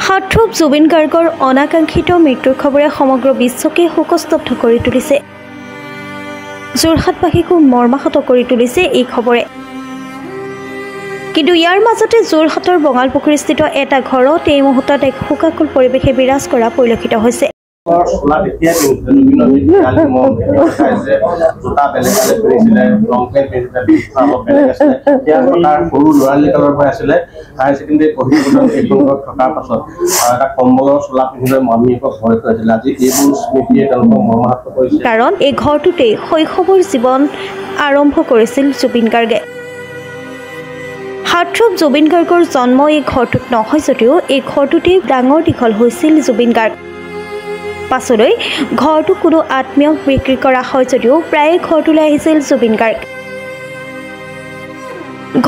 হাৰ্থৰূপ জুবিন গাৰ্গৰ অনাকাংক্ষিত মৃত্যুৰ খবৰে সমগ্ৰ বিশ্বকে শোকস্তব্ধ কৰি তুলিছে। যোৰহাটবাসীকো মৰ্মাহত কৰি তুলিছে এই খবৰে। কিন্তু ইয়াৰ মাজতে যোৰহাটৰ বঙালপুখুৰীস্থিত এটা ঘৰত এই মুহূৰ্তত এক শোকাকুল পৰিৱেশে বিৰাজ কৰা পৰিলক্ষিত হৈছে। কাৰণ এই ঘৰটোতেই শৈশৱৰ জীৱন আৰম্ভ কৰিছিল জুবিন গাৰ্গে। হাৰ্থৰূপ জুবিন গাৰ্গৰ জন্ম এই ঘৰটোত নহয় যদিও এই ঘৰটোতেই ডাঙৰ দীঘল হৈছিল জুবিন গাৰ্গ। পাছলৈ ঘৰটো কোনো আত্মীয়ক বিক্ৰী কৰা হয় যদিও প্ৰায়ে ঘৰটোলৈ আহিছিল জুবিন গাৰ্গ।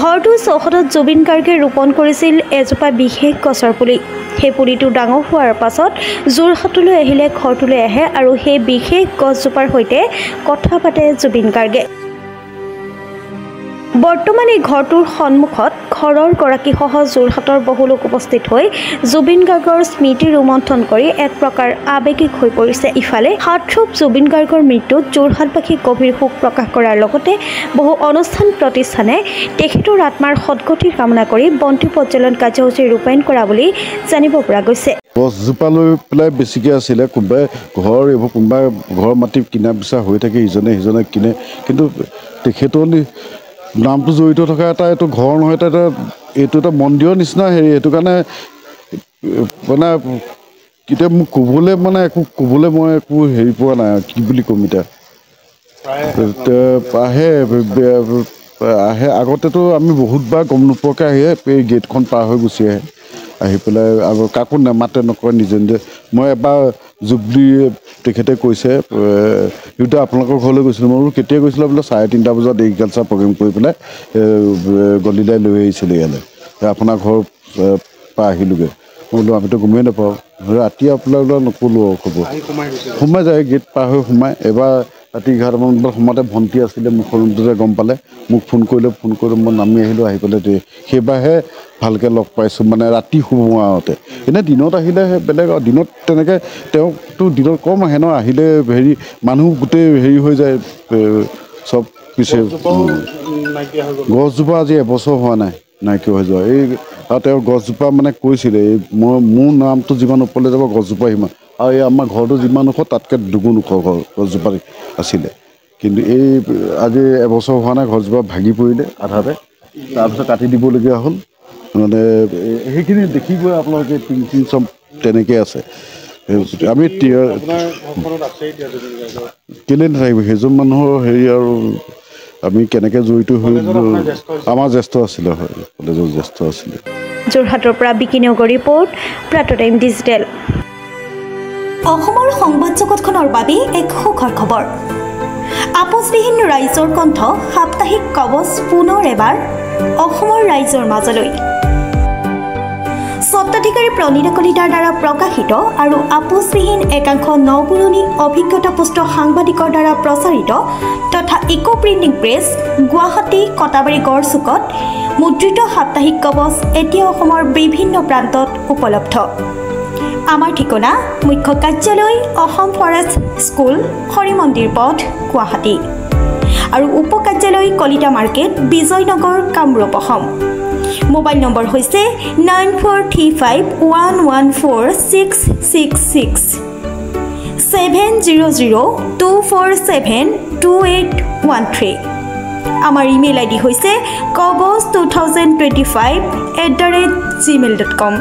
ঘৰটোৰ চৌহদত জুবিন গাৰ্গে ৰোপণ কৰিছিল এজোপা বিশেষ গছৰ পুলি। সেই পুলিটো ডাঙৰ হোৱাৰ পাছত যোৰহাটলৈ আহিলে ঘৰটোলৈ আহে আৰু সেই বিশেষ গছজোপাৰ সৈতে কথা পাতে জুবিন গাৰ্গে। বৰ্তমান এই ঘৰটোৰ সন্মুখত ঘৰৰ গৰাকীসহ যোৰহাটৰ বহু লোক উপস্থিত হৈ জুবিন গাৰ্গৰ স্মৃতি ৰোমন্থন কৰি এক প্ৰকাৰ আৱেগিক হৈ পৰিছে। ইফালে হাৰ্থৰূপ জুবিন গাৰ্গৰ মৃত্যুত যোৰহাটবাসীক গভীৰ শোক প্ৰকাশ কৰাৰ লগতে বহু অনুষ্ঠান প্ৰতিষ্ঠানে তেখেতৰ আত্মাৰ সদ্গতিৰ কামনা কৰি বন্তি প্ৰজ্বলন কাৰ্যসূচী ৰূপায়ণ কৰা বুলি জানিব পৰা গৈছে। গছজোপা লৈ পেলাই বেছিকৈ আছিলে, কোনোবাই কোনোবাই ঘৰ মাটি কিনা বিচাৰ হৈ থাকে, ইজনে সিজনে কিনে, কিন্তু তেখেতৰ নামটো জড়িত থকা এইটো ঘৰ নহয়, এইটো এটা মন্দিৰৰ নিচিনা হেৰি। সেইটো কাৰণে কেতিয়া মোক ক'বলৈ মই একো হেৰি পোৱা নাই, কি বুলি ক'ম এতিয়া। আহে আগতেতো আমি বহুতবাৰ গম নোপোৱাকৈ আহে, এই গেটখন পাৰ হৈ গুচি আহি পেলাই কাকো নেমাতে নকৰে, নিজে নিজে। মই এবাৰ জুবলি তেখেতে কৈছে, সিহঁতে আপোনালোকৰ ঘৰলৈ গৈছিলোঁ। মই বোলো কেতিয়া গৈছিলোঁ? বোলে 3:30 বজাত এগ্ৰিকালচাৰ প্ৰগ্ৰেম কৰি পেলাই গলিদাই লৈ আহিছিলে ইয়ালৈ, আপোনাৰ ঘৰৰ পৰা আহিলোগৈ। মই বোলো আমিতো গমেই নাপাওঁ, ৰাতি আপোনালোকৰ নক'লোঁ আৰু খবৰ। সোমাই যায়, গেট পাৰ হৈ সোমাই। এবাৰ ৰাতি 11টামান বজাত সোমাওঁতে ভণ্টি আছিলে, মোক ৰুমটোতে গম পালে, মোক ফোন কৰিলে মই নামি আহিলোঁ। আহি পেলাই সেইবাৰহে ভালকৈ লগ পাইছোঁ, মানে ৰাতি সোমোৱাওঁতে। এনেই দিনত আহিলে বেলেগ, দিনত তেনেকৈ তেওঁকতো দিনত কম আহে ন, আহিলে হেৰি মানুহ গোটেই হেৰি হৈ যায় চব পিছে। গছজোপা আজি এবছৰ হোৱা নাই নাইকিয়া হৈ যোৱা। আৰু তেওঁ গছজোপা মানে কৈছিলে, মোৰ নামটো যিমান ওপৰলৈ যাব গছজোপা সিমান, আৰু এই আমাৰ ঘৰটো যিমান ওখ তাতকৈ দুগুণ ওখ গছজোপা আছিলে। কিন্তু আজি এবছৰ হোৱা নাই, গছজোপা ভাগি পৰিলে আধাতে, তাৰপিছত কাটি দিবলগীয়া হ'ল। মানে সেইখিনি দেখিবই আপোনালোকে, টিং চব তেনেকৈ আছে। আমি কেলে নাথাকিব সেইজন মানুহৰ হেৰি, আৰু আমি কেনেকৈ জড়িত হৈ আমাৰ জ্যেষ্ঠ আছিলে, হয়, কলেজৰ জ্যেষ্ঠ আছিলে। যোৰহাটৰ পৰা বিকিনেগৰ ৰিপৰ্ট, প্ৰাত টাইম ডিজিটেল। অসমৰ সংবাদ জগতখনৰ বাবে এক সুখৰ খবৰ। আপোচবিহীন ৰাইজৰ কণ্ঠ সাপ্তাহিক কবচ পুনৰ এবাৰ অসমৰ ৰাইজৰ মাজলৈ। স্বত্বাধিকাৰী প্ৰণীতা কলিতাৰ দ্বাৰা প্ৰকাশিত আৰু আপোচবিহীন একাংশ নপুৰণি অভিজ্ঞতাপুষ্ট সাংবাদিকৰ দ্বাৰা প্ৰচাৰিত তথা eco printing press, Guwahati Katabari গড়চুকত মুদ্ৰিত সাপ্তাহিক কবচ এতিয়া অসমৰ বিভিন্ন প্ৰান্তত উপলব্ধ। আমাৰ ঠিকনা মুখ্য কাৰ্যালয় অসম ফৰেষ্ট স্কুল, হৰি মন্দিৰ পথ, গুৱাহাটী, আৰু উপ কাৰ্যালয় Kalita market, Bijoynagar, Kamrup, Assam. Mobile number হৈছে 9435114666, 7002472813। আমাৰ ইমেইল আইডি হৈছে kobos2025@gmail.com।